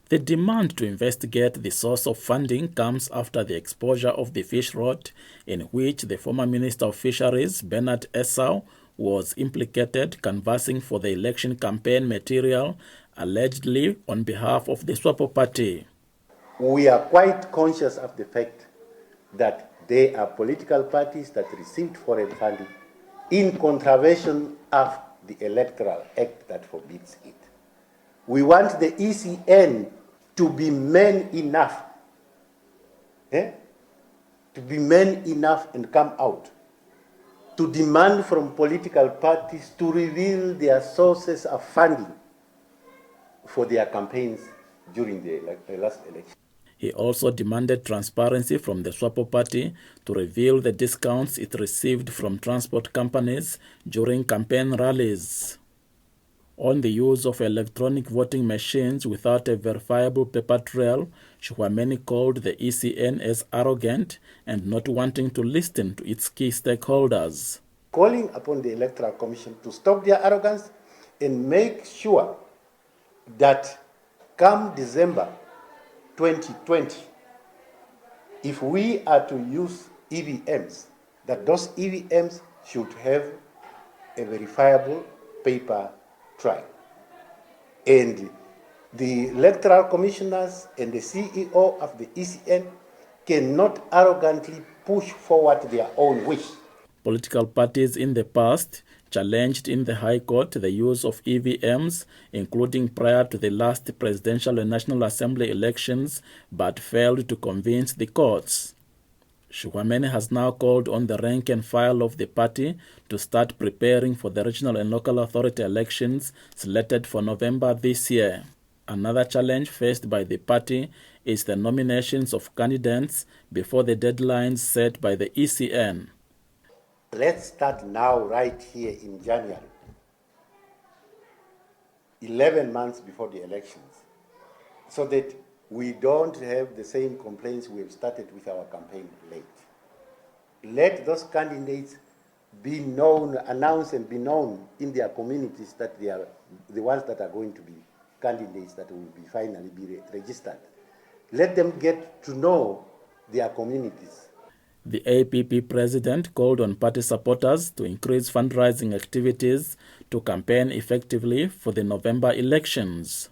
The demand to investigate the source of funding comes after the exposure of the fish rot, in which the former Minister of Fisheries, Bernard Esau, was implicated canvassing for the election campaign material, allegedly on behalf of the SWAPO party. We are quite conscious of the fact that there are political parties that received foreign funding in contravention of the Electoral Act that forbids it. We want the ECN to be men enough, to be men enough and come out to demand from political parties to reveal their sources of funding for their campaigns during the last election. He also demanded transparency from the SWAPO party to reveal the discounts it received from transport companies during campaign rallies. On the use of electronic voting machines without a verifiable paper trail, Shwameni called the ECN as arrogant and not wanting to listen to its key stakeholders. Calling upon the Electoral Commission to stop their arrogance and make sure that come December 2020, if we are to use EVMs, that those EVMs should have a verifiable paper trail. And the electoral commissioners and the CEO of the ECN cannot arrogantly push forward their own wish. Political parties in the past challenged in the High Court the use of EVMs, including prior to the last presidential and National Assembly elections, but failed to convince the courts. Shwameni has now called on the rank and file of the party to start preparing for the regional and local authority elections slated for November this year. Another challenge faced by the party is the nominations of candidates before the deadlines set by the ECN. Let's start now right here in January, 11 months before the elections, so that we don't have the same complaints we have started with our campaign late. Let those candidates be known, announced and be known in their communities that they are the ones that are going to be candidates that will be finally be registered. Let them get to know their communities. The APP president called on party supporters to increase fundraising activities to campaign effectively for the November elections.